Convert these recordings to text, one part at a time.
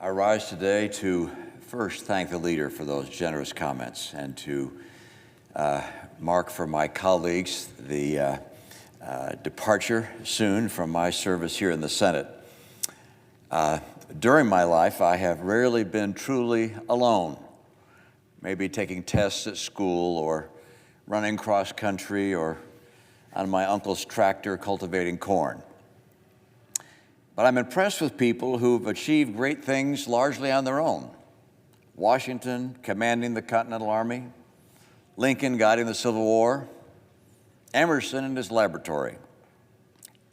I rise today to first thank the leader for those generous comments and to mark for my colleagues the departure soon from my service here in the Senate. During my life, I have rarely been truly alone, maybe taking tests at school or running cross country or on my uncle's tractor cultivating corn. But I'm impressed with people who've achieved great things largely on their own. Washington commanding the Continental Army, Lincoln guiding the Civil War, Emerson in his laboratory,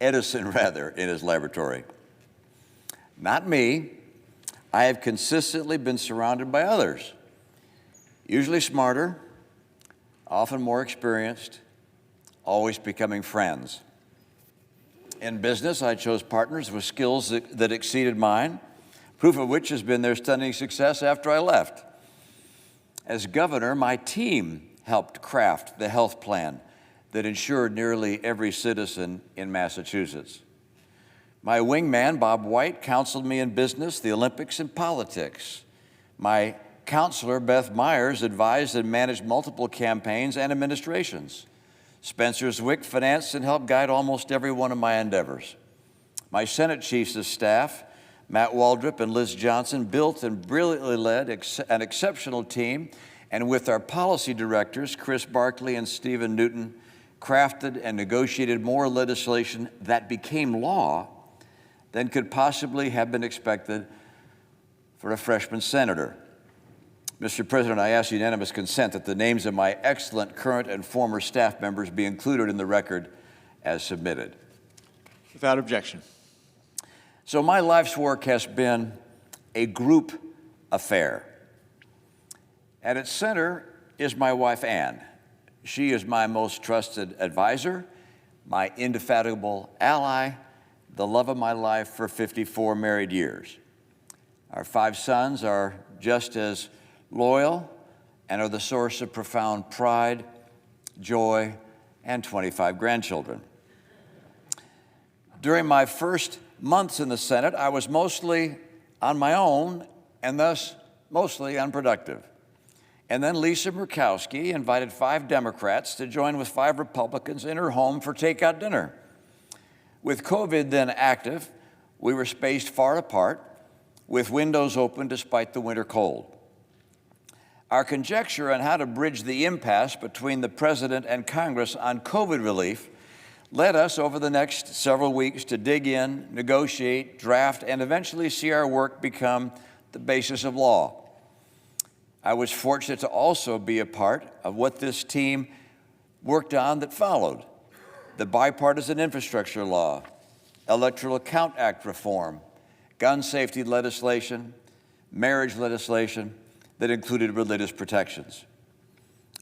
Edison rather in his laboratory. Not me. I have consistently been surrounded by others, usually smarter, often more experienced, always becoming friends. In business, I chose partners with skills that exceeded mine, proof of which has been their stunning success after I left. As governor, my team helped craft the health plan that insured nearly every citizen in Massachusetts. My wingman, Bob White, counseled me in business, the Olympics, and politics. My counselor, Beth Myers, advised and managed multiple campaigns and administrations. Spencer Zwick financed and helped guide almost every one of my endeavors. My Senate chiefs of staff, Matt Waldrop and Liz Johnson, built and brilliantly led an exceptional team, and with our policy directors, Chris Barkley and Stephen Newton, crafted and negotiated more legislation that became law than could possibly have been expected for a freshman senator. Mr. President, I ask unanimous consent that the names of my excellent current and former staff members be included in the record as submitted. Without objection. So my life's work has been a group affair. At its center is my wife, Ann. She is my most trusted advisor, my indefatigable ally, the love of my life for 54 married years. Our 5 sons are just as loyal and are the source of profound pride, joy, and 25 grandchildren. During my first months in the Senate, I was mostly on my own and thus mostly unproductive. And then Lisa Murkowski invited 5 Democrats to join with 5 Republicans in her home for takeout dinner. With COVID then active, we were spaced far apart, with windows open despite the winter cold. Our conjecture on how to bridge the impasse between the President and Congress on COVID relief led us over the next several weeks to dig in, negotiate, draft, and eventually see our work become the basis of law. I was fortunate to also be a part of what this team worked on that followed: the Bipartisan Infrastructure Law, Electoral Account Act reform, gun safety legislation, marriage legislation that included religious protections.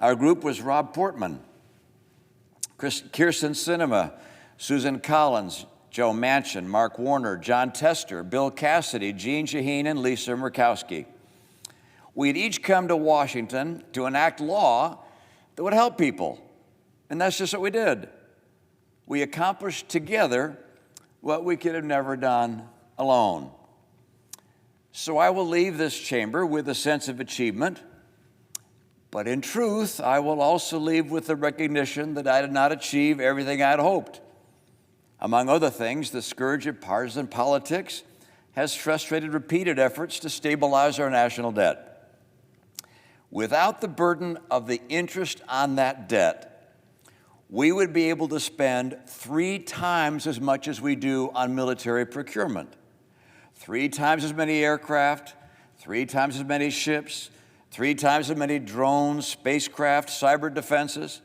Our group was Rob Portman, Kirsten Sinema, Susan Collins, Joe Manchin, Mark Warner, John Tester, Bill Cassidy, Jeanne Shaheen, and Lisa Murkowski. We'd each come to Washington to enact law that would help people, and that's just what we did. We accomplished together what we could have never done alone. So I will leave this chamber with a sense of achievement, but in truth, I will also leave with the recognition that I did not achieve everything I had hoped. Among other things, the scourge of partisan politics has frustrated repeated efforts to stabilize our national debt. Without the burden of the interest on that debt, we would be able to spend 3 times as much as we do on military procurement. 3 times as many aircraft, 3 times as many ships, 3 times as many drones, spacecraft, cyber defenses.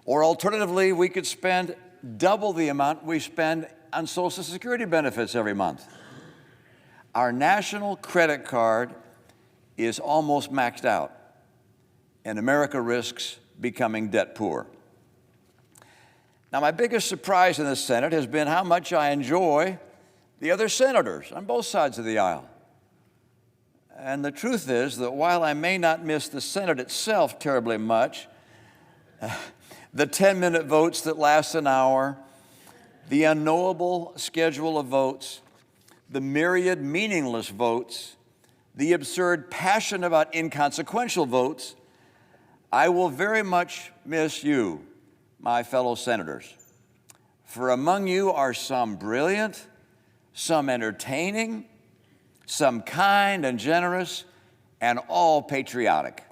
Or alternatively, we could spend double the amount we spend on Social Security benefits every month. Our national credit card is almost maxed out, and America risks becoming debt poor. Now, my biggest surprise in the Senate has been how much I enjoy the other senators on both sides of the aisle. And the truth is that while I may not miss the Senate itself terribly much, the 10-minute votes that last an hour, the unknowable schedule of votes, the myriad meaningless votes, the absurd passion about inconsequential votes, I will very much miss you, my fellow senators. For among you are some brilliant, some entertaining, some kind and generous, and all patriotic.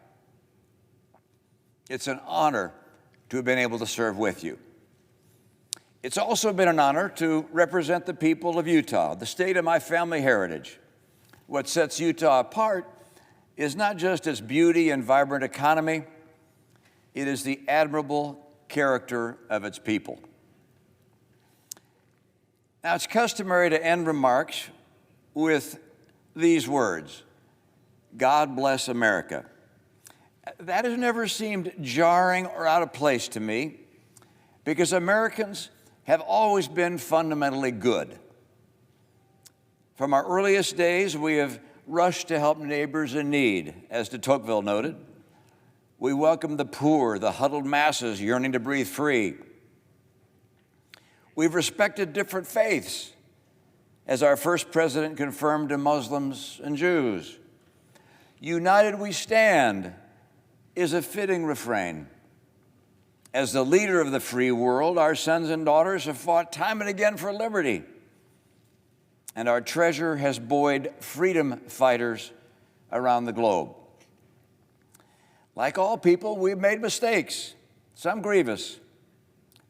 It's an honor to have been able to serve with you. It's also been an honor to represent the people of Utah, the state of my family heritage. What sets Utah apart is not just its beauty and vibrant economy, it is the admirable character of its people. Now, it's customary to end remarks with these words, God bless America. That has never seemed jarring or out of place to me because Americans have always been fundamentally good. From our earliest days, we have rushed to help neighbors in need, as de Tocqueville noted. We welcome the poor, the huddled masses yearning to breathe free. We've respected different faiths, as our first president confirmed to Muslims and Jews. United we stand is a fitting refrain. As the leader of the free world, our sons and daughters have fought time and again for liberty, and our treasure has buoyed freedom fighters around the globe. Like all people, we've made mistakes, some grievous,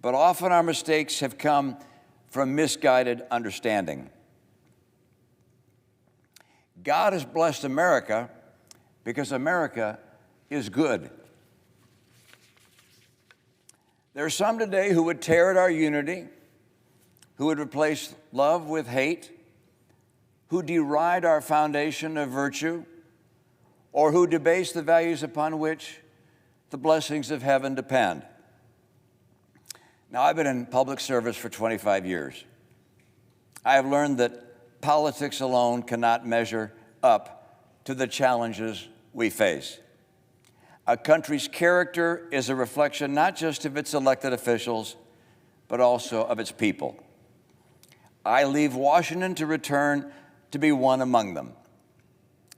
but often our mistakes have come from misguided understanding. God has blessed America because America is good. There are some today who would tear at our unity, who would replace love with hate, who deride our foundation of virtue, or who debase the values upon which the blessings of heaven depend. Now, I've been in public service for 25 years. I have learned that politics alone cannot measure up to the challenges we face. A country's character is a reflection not just of its elected officials, but also of its people. I leave Washington to return to be one among them,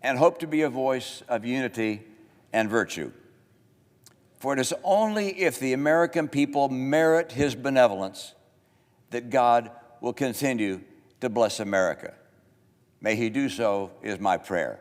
and hope to be a voice of unity and virtue. For it is only if the American people merit his benevolence that God will continue to bless America. May he do so, is my prayer.